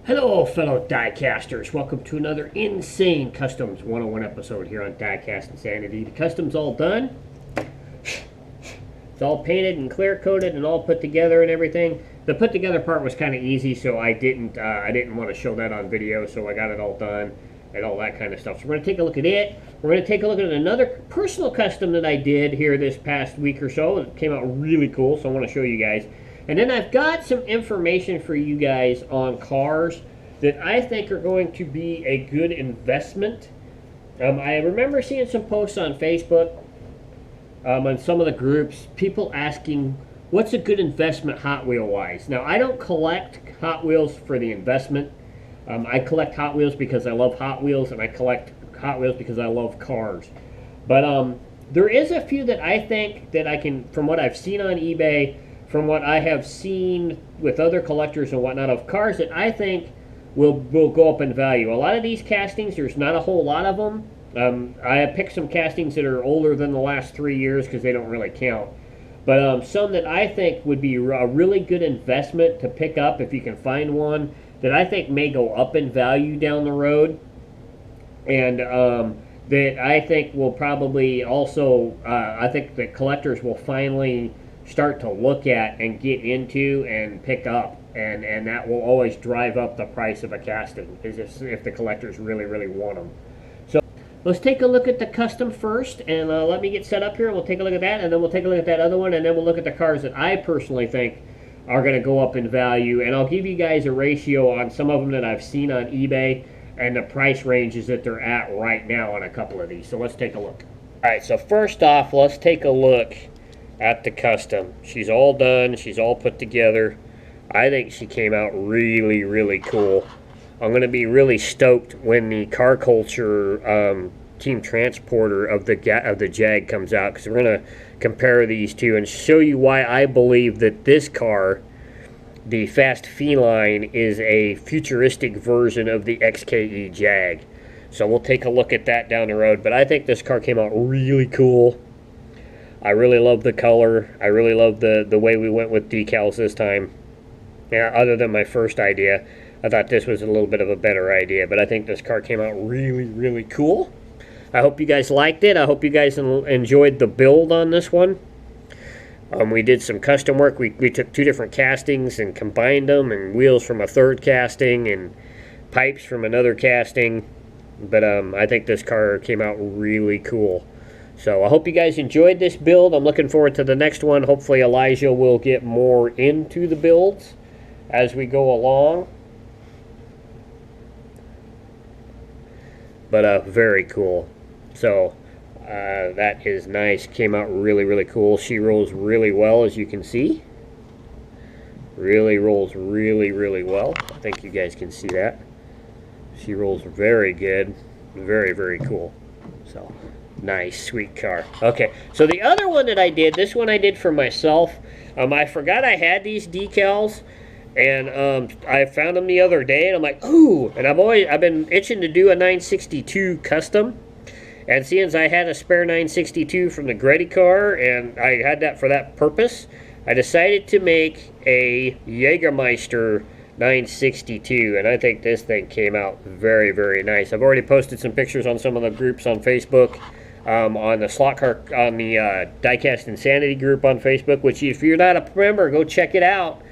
Hello, fellow diecasters. Welcome to another Insane Customs 101 episode here on Diecast Insanity. The custom's all done. It's all painted and clear coated and all put together and everything. The put together part was kind of easy, so I didn't want to show that on video, so I got it all done and all that kind of stuff. So we're going to take a look at it. We're going to take a look at another personal custom that I did here this past week or so. It came out really cool, so I want to show you guys. And then I've got some information for you guys on cars that I think are going to be a good investment. I remember seeing some posts on Facebook, on some of the groups, people asking, what's a good investment Hot Wheel wise? Now, I don't collect Hot Wheels for the investment. I collect Hot Wheels because I love Hot Wheels, and I collect Hot Wheels because I love cars. But there is a few that I think that I can, from what I've seen on eBay, from what I have seen with other collectors and whatnot, of cars that I think will go up in value. A lot of these castings, there's not a whole lot of them. I have picked some castings that are older than the last 3 years because they don't really count. But some that I think would be a really good investment to pick up if you can find one that I think may go up in value down the road. And that I think will probably also, I think that collectors will finally start to look at and get into and pick up, and that will always drive up the price of a casting if the collectors really want them. So let's take a look at the custom first, and let me get set up here, and we'll take a look at that, and then we'll take a look at that other one, and then we'll look at the cars that I personally think are going to go up in value, and I'll give you guys a ratio on some of them that I've seen on eBay and the price ranges that they're at right now on a couple of these. So let's take a look. Alright, so first off, let's take a look at the custom. She's all done. She's all put together. I think she came out really cool. I'm going to be really stoked when the Car Culture Team Transporter of the Jag comes out, because we're going to compare these two and show you why I believe that this car, the Fast FeLion, is a futuristic version of the XKE Jag. So we'll take a look at that down the road. But I think this car came out really cool. I really love the color. I really love the way we went with decals this time. Yeah, other than my first idea, I thought this was a little bit of a better idea, but I think this car came out really cool. I hope you guys liked it. I hope you guys enjoyed the build on this one. We did some custom work. We took two different castings and combined them, and wheels from a third casting and pipes from another casting. But I think this car came out really cool. So I hope you guys enjoyed this build. I'm looking forward to the next one. Hopefully Elijah will get more into the builds as we go along. But very cool. So that is nice. Came out really cool. She rolls really well, as you can see. Really rolls really well. I think you guys can see that. She rolls very good. Very cool. So nice, sweet car. Okay, so the other one that I did, this one I did for myself. I forgot I had these decals, and I found them the other day, and I'm like, ooh! And I've been itching to do a 962 custom, and seeing as I had a spare 962 from the Gretty car, and I had that for that purpose, I decided to make a Jägermeister 962, and I think this thing came out very nice. I've already posted some pictures on some of the groups on Facebook. On the slot car, on the Diecast Insanity group on Facebook, which if you're not a member, go check it out.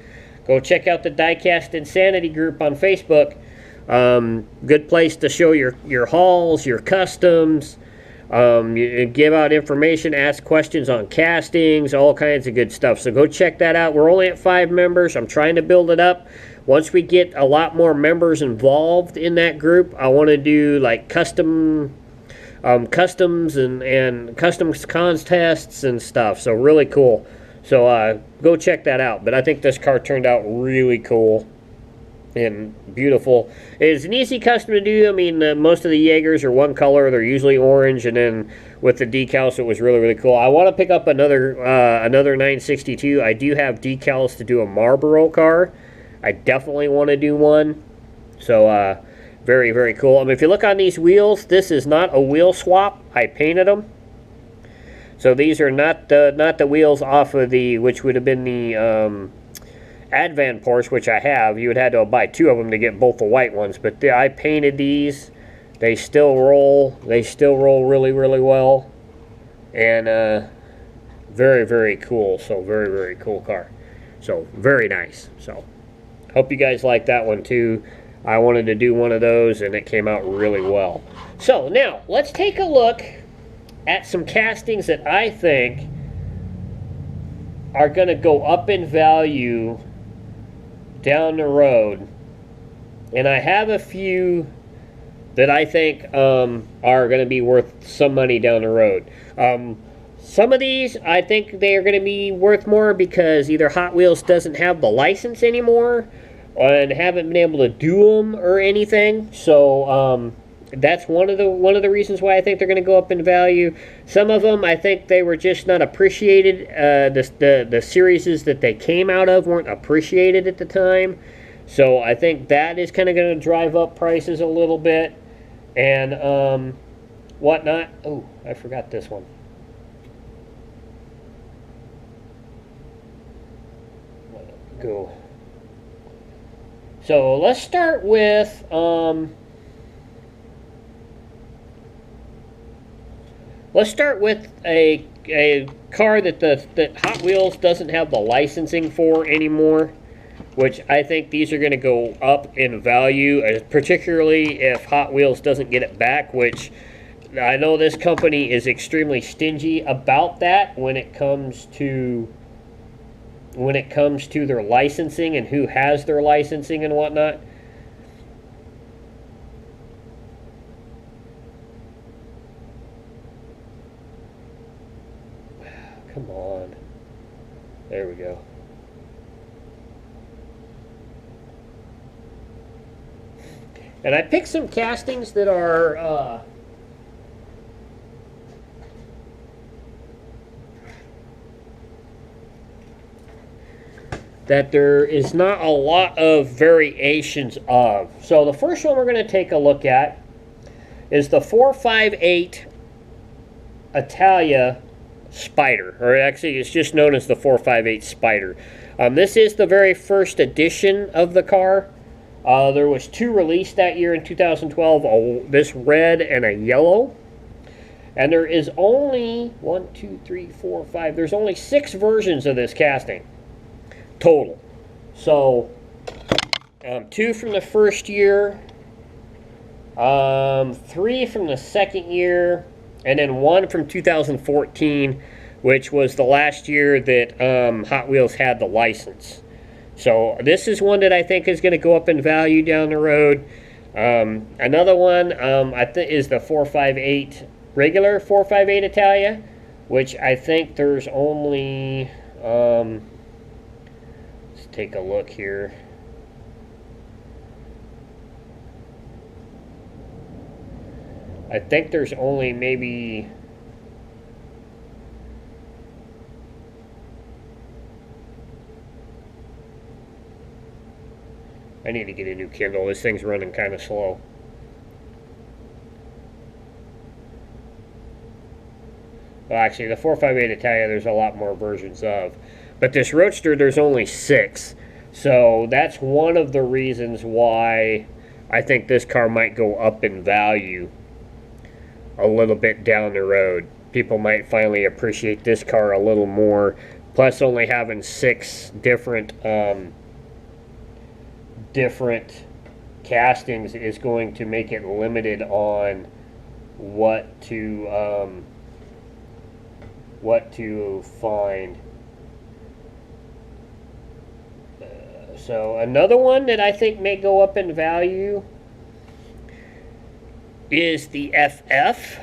Go check out the Diecast Insanity group on Facebook. Good place to show your hauls, your customs. You give out information, ask questions on castings, all kinds of good stuff. So go check that out. We're only at 5 members. I'm trying to build it up. Once we get a lot more members involved in that group, I want to do like customs and customs contests and stuff. So really cool. So go check that out. But I think this car turned out really cool and beautiful. It's an easy custom to do. I mean, most of the Jaegers are one color. They're usually orange, and then with the decals, it was really cool. I want to pick up another 962. I do have decals to do a Marlboro car. I definitely want to do one. So very cool. I mean, if you look on these wheels, this is not a wheel swap. I painted them. So these are not the wheels off of the, which would have been the Advan Porsche, which I have, you would have to buy 2 of them to get both the white ones. But I painted these. They still roll. They still roll really, really well. And very, very cool. So very, very cool car. So very nice. So hope you guys like that one too. I wanted to do one of those, and it came out really well. So now let's take a look at some castings that I think are going to go up in value down the road. And I have a few that I think are going to be worth some money down the road. Some of these, I think they are going to be worth more because either Hot Wheels doesn't have the license anymore and haven't been able to do them or anything. So that's one of the reasons why I think they're going to go up in value. Some of them, I think they were just not appreciated. The series that they came out of weren't appreciated at the time. So I think that is kind of going to drive up prices a little bit and whatnot. Oh, I forgot this one. Go. So let's start with a car that Hot Wheels doesn't have the licensing for anymore, which I think these are going to go up in value, particularly if Hot Wheels doesn't get it back, which I know this company is extremely stingy about that when it comes to their licensing and who has their licensing and whatnot. Come on. There we go. And I picked some castings that are that there is not a lot of variations of. So the first one we're going to take a look at is the 458 Italia Spider, or actually it's just known as the 458 Spider. This is the very first edition of the car. There was 2 released that year in 2012, this red and a yellow. And there is only 1, 2, 3, 4, 5. There's only 6 versions of this casting total. So 2 from the first year, 3 from the second year, and then 1 from 2014, which was the last year that Hot Wheels had the license. So this is one that I think is going to go up in value down the road. Another one I think is the 458 regular 458 Italia, which I think there's only let's take a look here. I think there's only maybe I need to get a new Kindle. This thing's running kind of slow. Well, actually, the 458 Italia, there's a lot more versions of. But this Roadster, there's only 6. So that's one of the reasons why I think this car might go up in value a little bit down the road. People might finally appreciate this car a little more. Plus, only having 6 different castings is going to make it limited on what to find. So another one that I think may go up in value is the FF.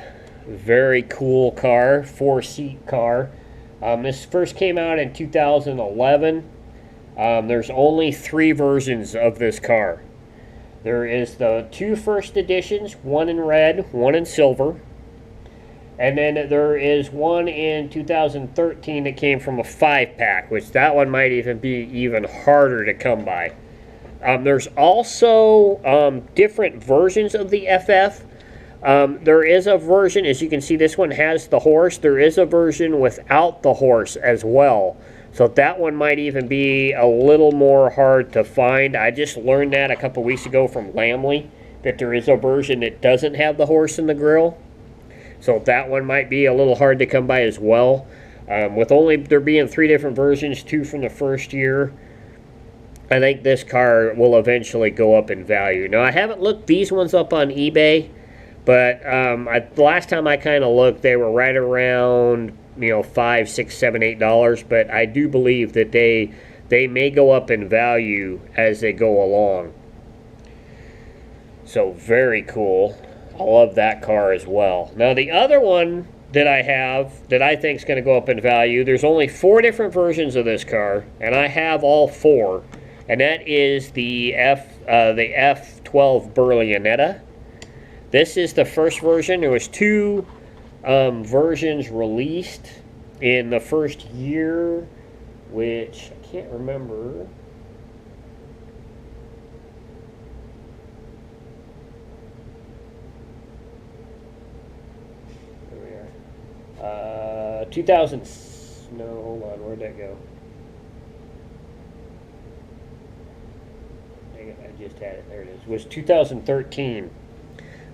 Very cool car, 4-seat car. This first came out in 2011. There's only 3 versions of this car. There is the 2 first editions, one in red, one in silver. And then there is one in 2013 that came from a 5-pack, which that one might even be even harder to come by. There's also different versions of the FF. There is a version, as you can see, this one has the horse. There is a version without the horse as well. So that one might even be a little more hard to find. I just learned that a couple weeks ago from Lamley, that there is a version that doesn't have the horse in the grill. So that one might be a little hard to come by as well. With only there being 3 different versions, 2 from the first year, I think this car will eventually go up in value. Now, I haven't looked these ones up on eBay, but the last time I kind of looked, they were right around, you know, $5, $6, $7, $8. But I do believe that they may go up in value as they go along. So very cool. I love that car as well. Now, the other one that I have that I think is going to go up in value, there's only 4 different versions of this car, and I have all 4. And that is the F12 Berlinetta. This is the first version. There was 2 versions released in the first year, which I can't remember. There we are. 2000. No, hold on. Where'd that go? I just had it. There it is. Was 2013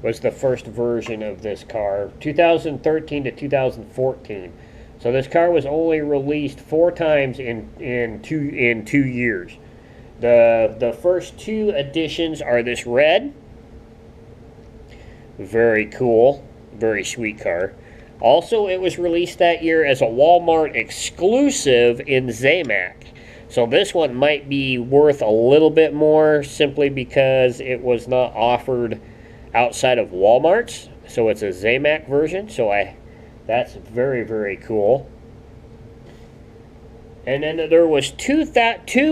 was the first version of this car. 2013 to 2014. So this car was only released 4 times in 2 years. The first 2 editions are this red. Very cool. Very sweet car. Also, it was released that year as a Walmart exclusive in Zamac. So this one might be worth a little bit more simply because it was not offered outside of Walmart's. So it's a Zamac version. So that's very, very cool. And then there was 2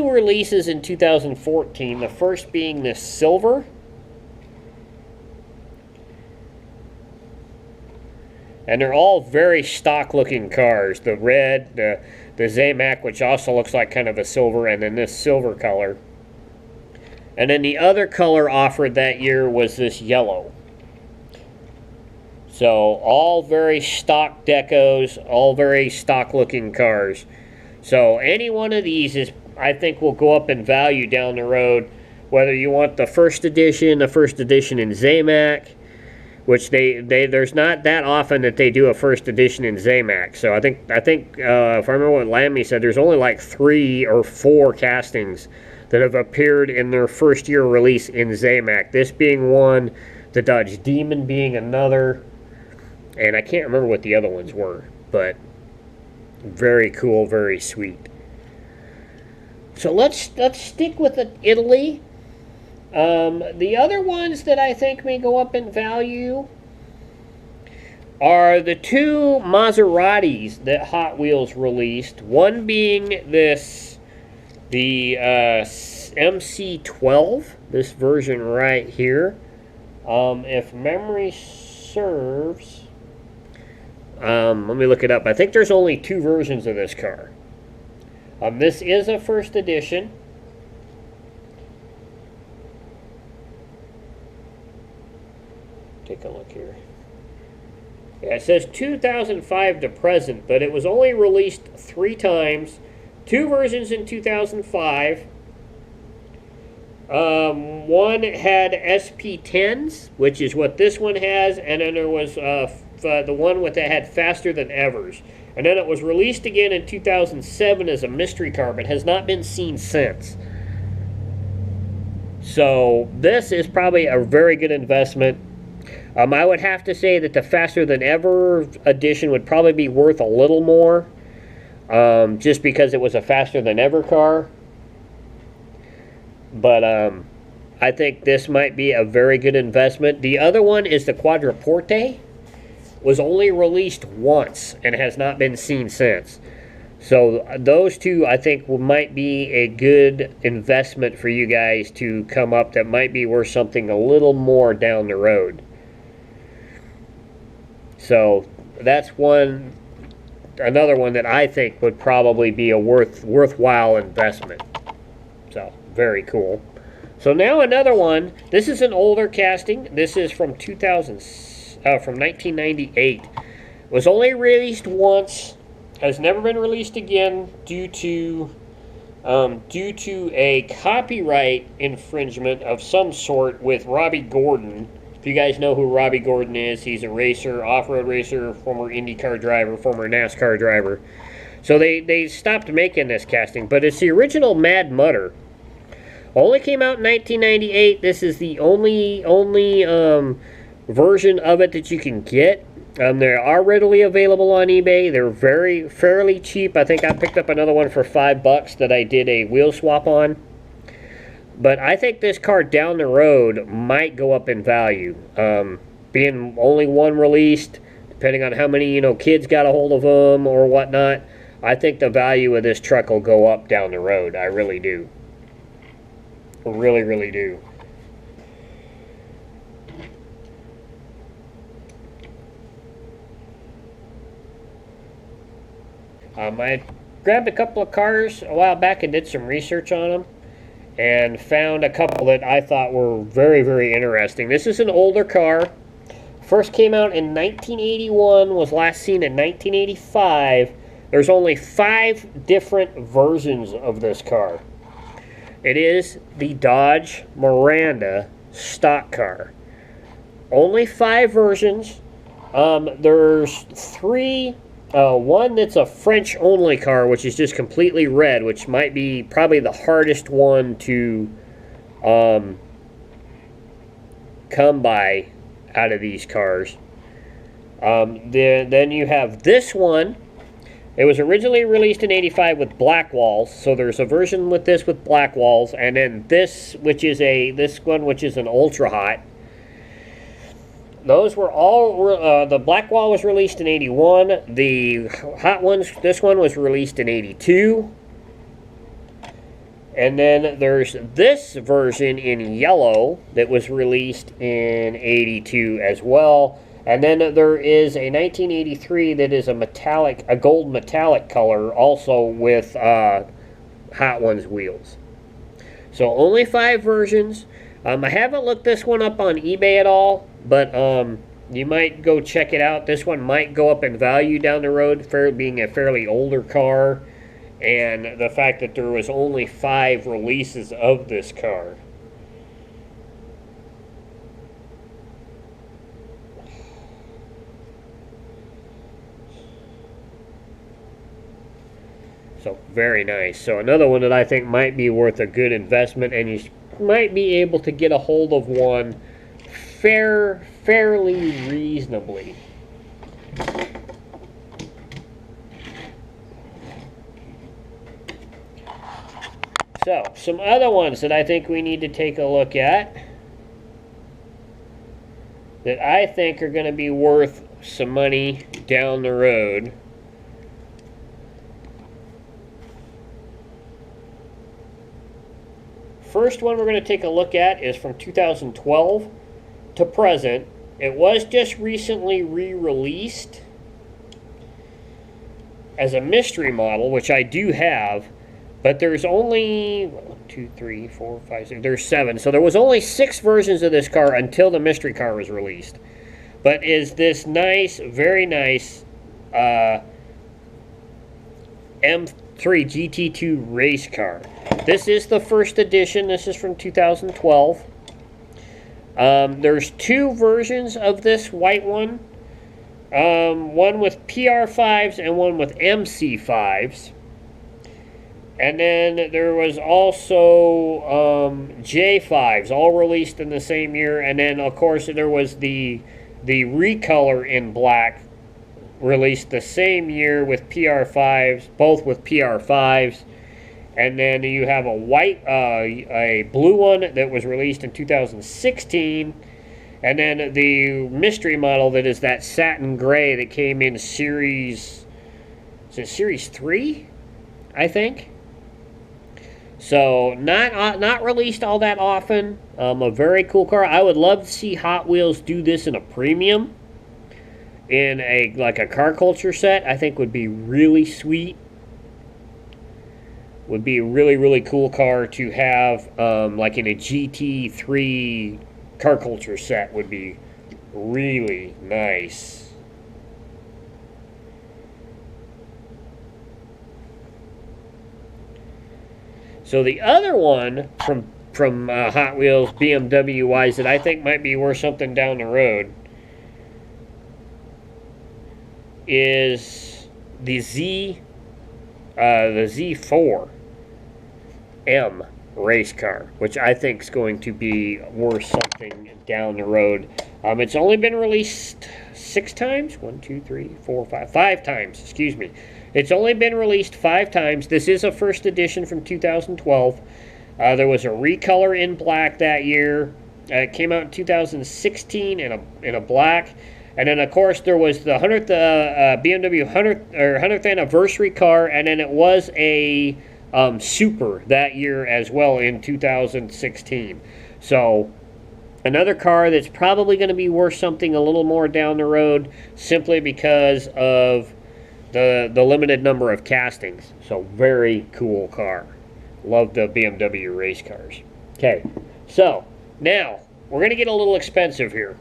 releases in 2014. The first being the silver. And they're all very stock looking cars. The red, the Zamac, which also looks like kind of a silver, and then this silver color. And then the other color offered that year was this yellow. So all very stock decos, all very stock looking cars. So any one of these is, I think, will go up in value down the road. Whether you want the first edition in Zamac, which there's not that often that they do a first edition in Zamac. So I think if I remember what Lammy said, there's only like 3 or 4 castings that have appeared in their first year release in Zamac. This being one, the Dodge Demon being another, and I can't remember what the other ones were, but very cool, very sweet. So let's stick with Italy. The other ones that I think may go up in value are the 2 Maseratis that Hot Wheels released. One being the MC12, this version right here. If memory serves, let me look it up. I think there's only 2 versions of this car. This is a first edition. Take a look here. Yeah, it says 2005 to present, but it was only released 3 times. 2 versions in 2005. One had SP10s, which is what this one has, and then there was the one that had Faster Than Evers. And then it was released again in 2007 as a mystery car, but has not been seen since. So this is probably a very good investment. I would have to say that the Faster Than Ever edition would probably be worth a little more, just because it was a Faster Than Ever car. But I think this might be a very good investment. The other one is the Quadriporte. Was only released once and has not been seen since. So those 2, I think, might be a good investment for you guys to come up that might be worth something a little more down the road. So that's another one that I think would probably be a worthwhile investment. So very cool. So now another one. This is an older casting. This is from 1998. Was only released once. has never been released again due to a copyright infringement of some sort with Robbie Gordon. If you guys know who Robbie Gordon is, he's a racer, off-road racer, former IndyCar driver, former NASCAR driver. So they stopped making this casting, but it's the original Mad Mudder. Only came out in 1998. This is the only version of it that you can get. They are readily available on eBay. They're fairly cheap. I think I picked up another one for $5 that I did a wheel swap on. But I think this car down the road might go up in value. Being only one released, depending on how many kids got a hold of them or whatnot, I think the value of this truck will go up down the road. I really do. Really, really do. I grabbed a couple of cars a while back and did some research on them and found a couple that I thought were very, very interesting. This is an older car. First came out in 1981, was last seen in 1985. There's only 5 different versions of this car. It is the Dodge Miranda stock car. Only 5 versions. There's 3. One that's a French-only car, which is just completely red, which might be probably the hardest one to come by out of these cars. Then you have this one. It was originally released in '85 with black walls, so there's a version with this with black walls, and then this one which is an ultra hot. Those were all, the black wall was released in '81. The hot ones, this one was released in '82. And then there's this version in yellow that was released in '82 as well. And then there is a 1983 that is a gold metallic color, also with Hot Ones wheels. So only 5 versions. I haven't looked this one up on eBay at all, but you might go check it out. This one might go up in value down the road, being a fairly older car, and the fact that there was only 5 releases of this car. So very nice. So another one that I think might be worth a good investment, and you might be able to get a hold of one fairly reasonably. So, some other ones that I think we need to take a look at that I think are going to be worth some money down the road. First one we're going to take a look at is from 2012 to present. It was just recently re-released as a mystery model, which I do have, but there's only 1, 2, 3, 4, 5, 6, there's 7. So there was only 6 versions of this car until the mystery car was released. But is this nice, very nice M3 GT2 race car. This is the first edition. This is from 2012. There's 2 versions of this white one. One with PR5s and one with MC5s. And then there was also J5s, all released in the same year. And then, of course, there was the recolor in black, released the same year with PR5s, both with PR5s. And then you have a blue one that was released in 2016. And then the mystery model that is that satin gray that came in series, is it series 3, I think? So not released all that often. A very cool car. I would love to see Hot Wheels do this in a premium, in a car culture set. I think would be really sweet. Would be a really, really cool car to have, like in a GT3 car culture set. Would be really nice. So the other one from Hot Wheels, BMW wise, that I think might be worth something down the road is the Z4 M race car, which I think is going to be worth something down the road. It's only been released 6 times. 1, 2, 3, 4, 5. 5 times, excuse me. It's only been released 5 times. This is a first edition from 2012. There was a recolor in black that year. It came out in 2016 in a black. And then, of course, there was the 100th BMW 100th anniversary car, and then it was a Super that year as well in 2016. So another car that's probably going to be worth something a little more down the road, simply because of the limited number of castings. So very cool car. Love the BMW race cars. Okay, so now we're going to get a little expensive here.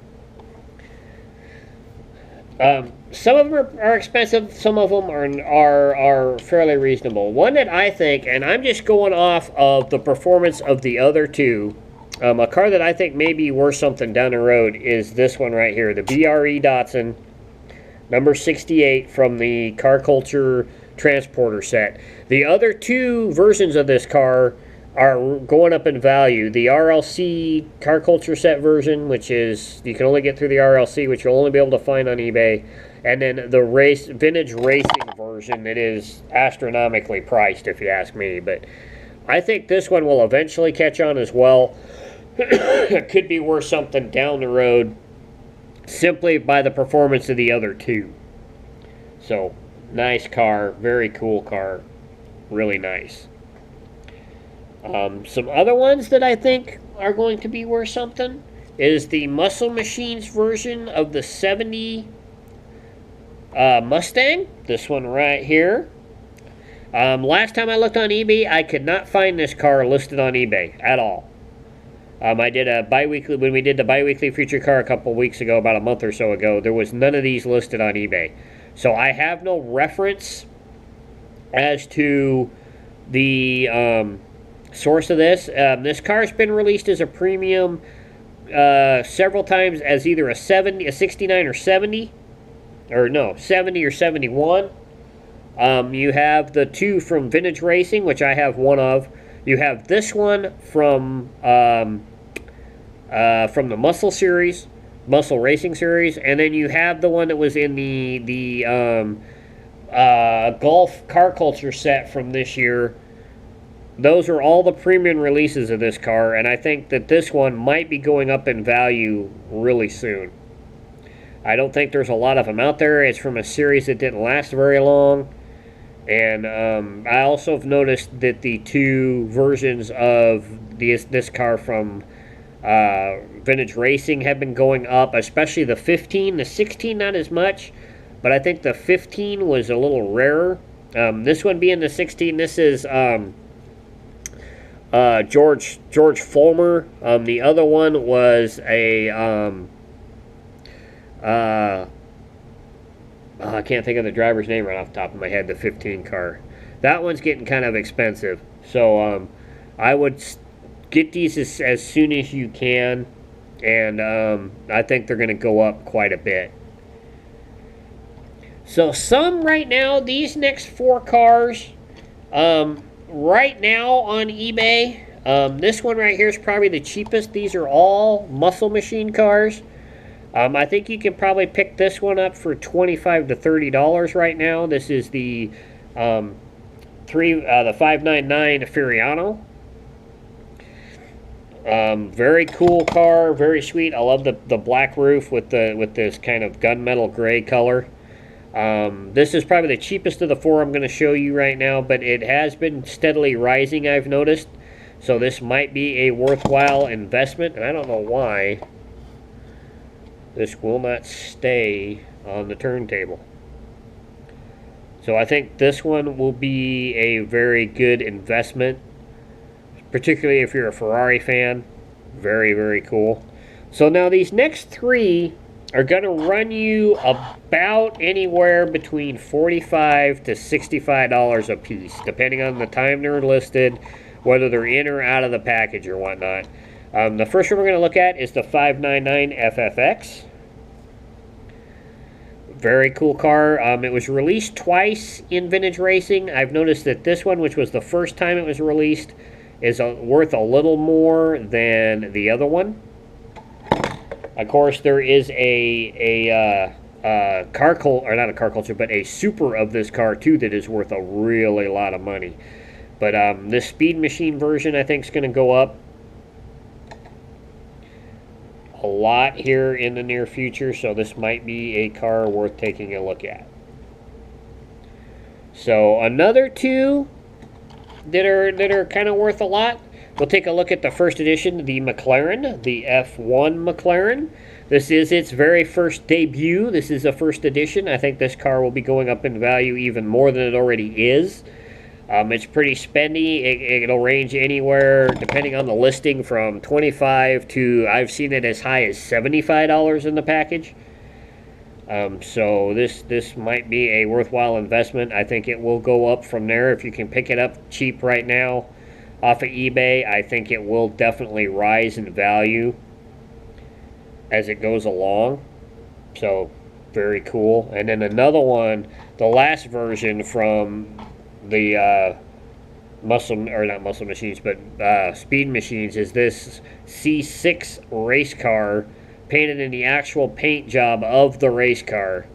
Some of them are expensive, some of them are fairly reasonable. One that I think, and I'm just going off of the performance of the other two, a car that I think may be worth something down the road is this one right here, the BRE Datsun, number 68 from the Car Culture Transporter set. The other two versions of this car are going up in value. The RLC Car Culture set version, which is, you can only get through the RLC, which you'll only be able to find on eBay. And then the vintage racing version that is astronomically priced, if you ask me. But I think this one will eventually catch on as well. It could be worth something down the road, simply by the performance of the other two. So, nice car, very cool car, really nice. Some other ones that I think are going to be worth something is the Muscle Machines version of the 70 Mustang. This one right here. Last time I looked on eBay, I could not find this car listed on eBay at all. I did a bi-weekly, when we did the bi-weekly feature car a couple weeks ago, about a month or so ago, there was none of these listed on eBay. So I have no reference as to the source of this. This car's been released as a premium several times as either a 69 or 70, or no, 70 or 71. You have the two from Vintage Racing, which I have one of. You have this one from the Muscle series, Muscle Racing series, and then you have the one that was in the Golf Car Culture set from this year. Those are all the premium releases of this car, and I think that this one might be going up in value really soon. I don't think there's a lot of them out there. It's from a series that didn't last very long. And I also have noticed that the two versions of this car from Vintage Racing have been going up, especially the 15. The 16 not as much, but I think the 15 was a little rarer. This one being the 16, this is George Fulmer. The other one was a I can't think of the driver's name right off the top of my head, the 15 car. That one's getting kind of expensive. So I would get these as soon as you can. And I think they're going to go up quite a bit. So some right now, these next 4 cars, right now on eBay, this one right here is probably the cheapest. These are all Muscle Machine cars. I think you can probably pick this one up for $25 to $30 right now. This is the 599 FeLion. Very cool car, very sweet. I love the black roof with this kind of gunmetal gray color. This is probably the cheapest of the 4 I'm going to show you right now, but it has been steadily rising, I've noticed. So this might be a worthwhile investment, and I don't know why this will not stay on the turntable. So I think this one will be a very good investment, particularly if you're a Ferrari fan. Very, very cool. So now these next 3 are going to run you about anywhere between $45 to $65 a piece, depending on the time they're listed, whether they're in or out of the package or whatnot. The first one we're going to look at is the 599 FFX. Very cool car. It was released twice in vintage racing. I've noticed that this one, which was the first time it was released, is worth a little more than the other one. Of course, there is a car culture, or not a car culture, but a super of this car too that is worth a really lot of money. But this Speed Machine version, I think, is going to go up a lot here in the near future, so this might be a car worth taking a look at. So another two that are kind of worth a lot. We'll take a look at the first edition, the McLaren, the F1 McLaren. This is its very first debut. This is a first edition. I think this car will be going up in value even more than it already is. It's pretty spendy. It'll range anywhere, depending on the listing, from $25 to, I've seen it as high as $75 in the package. So this might be a worthwhile investment. I think it will go up from there. If you can pick it up cheap right now off of eBay, I think it will definitely rise in value as it goes along. So, very cool. And then another one, the last version from the Speed Machines, is this C6 race car painted in the actual paint job of the race car.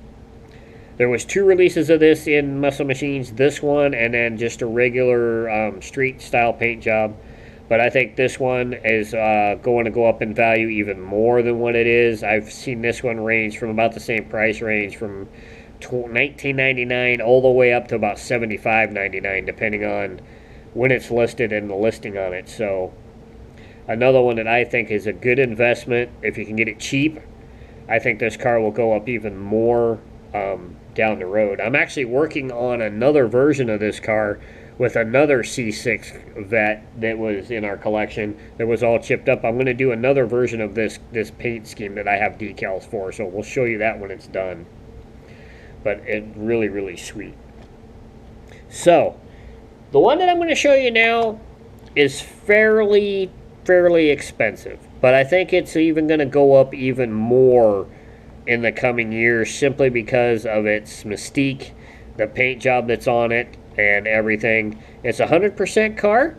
There was two releases of this in Muscle Machines, this one and then just a regular street style paint job. But I think this one is going to go up in value even more than what it is. I've seen this one range from about the same price range, from $19.99 all the way up to about $75.99, depending on when it's listed and the listing on it. So another one that I think is a good investment if you can get it cheap. I think this car will go up even more down the road. I'm actually working on another version of this car with another C6 vet that was in our collection that was all chipped up. I'm going to do another version of this paint scheme that I have decals for, so we'll show you that when it's done. But it's really, really sweet. So, the one that I'm going to show you now is fairly expensive, but I think it's even going to go up even more in the coming years simply because of its mystique, the paint job that's on it, and everything. It's a 100% car.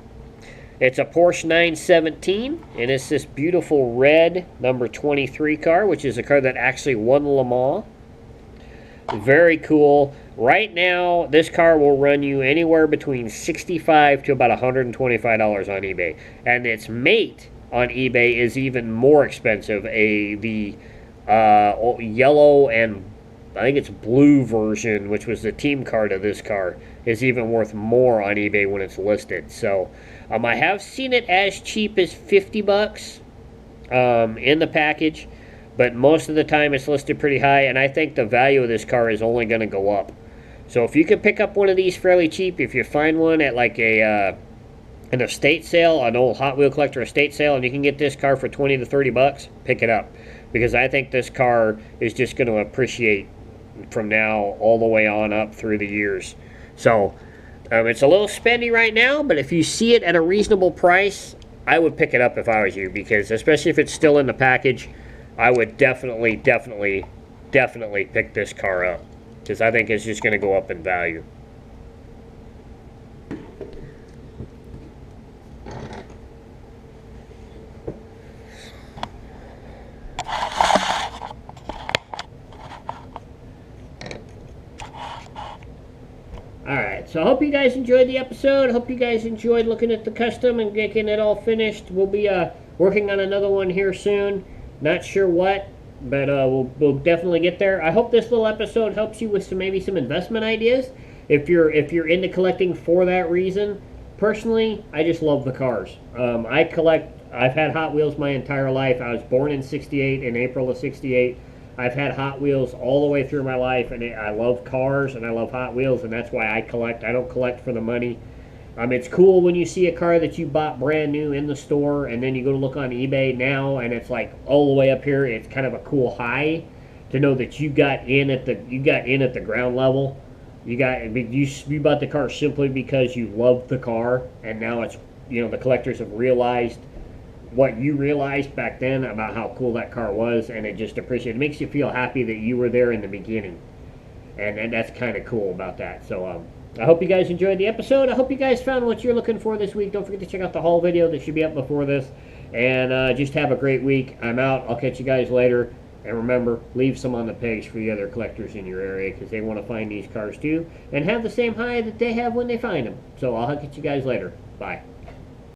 It's a Porsche 917, and it's this beautiful red number 23 car, which is a car that actually won Le Mans. Very cool. Right now, this car will run you anywhere between $65 to about $125 on eBay, and its mate on eBay is even more expensive. The yellow and I think it's blue version, which was the team car to this car, is even worth more on eBay when it's listed. So I have seen it as cheap as $50 in the package, but most of the time it's listed pretty high, and I think the value of this car is only going to go up. So if you can pick up one of these fairly cheap, if you find one at like an estate sale, an old Hot Wheel collector estate sale, and you can get this car for $20 to $30, pick it up, because I think this car is just going to appreciate from now all the way on up through the years. So it's a little spendy right now, but if you see it at a reasonable price, I would pick it up if I was you, because especially if it's still in the package, I would definitely pick this car up, because I think it's just going to go up in value. Alright, so I hope you guys enjoyed the episode. I hope you guys enjoyed looking at the custom and getting it all finished. We'll be working on another one here soon. Not sure what, but we'll definitely get there. I hope this little episode helps you with maybe some investment ideas if you're into collecting for that reason. Personally, I just love the cars. I've had Hot Wheels my entire life. I was born in '68, in April of '68. I've had Hot Wheels all the way through my life, and I love cars, and I love Hot Wheels, and that's why I collect. I don't collect for the money. It's cool when you see a car that you bought brand new in the store, and then you go to look on eBay now, and it's like all the way up here. It's kind of a cool high to know that you got in at the ground level. You bought the car simply because you loved the car, and now it's the collectors have realized what you realized back then about how cool that car was, and it just appreciates. It makes you feel happy that you were there in the beginning, and that's kind of cool about that. So I hope you guys enjoyed the episode. I hope you guys found what you're looking for this week. Don't forget to check out the haul video that should be up before this, and just have a great week. I'm out. I'll catch you guys later. And remember, leave some on the page for the other collectors in your area, because they want to find these cars too and have the same high that they have when they find them. So I'll catch you guys later. Bye.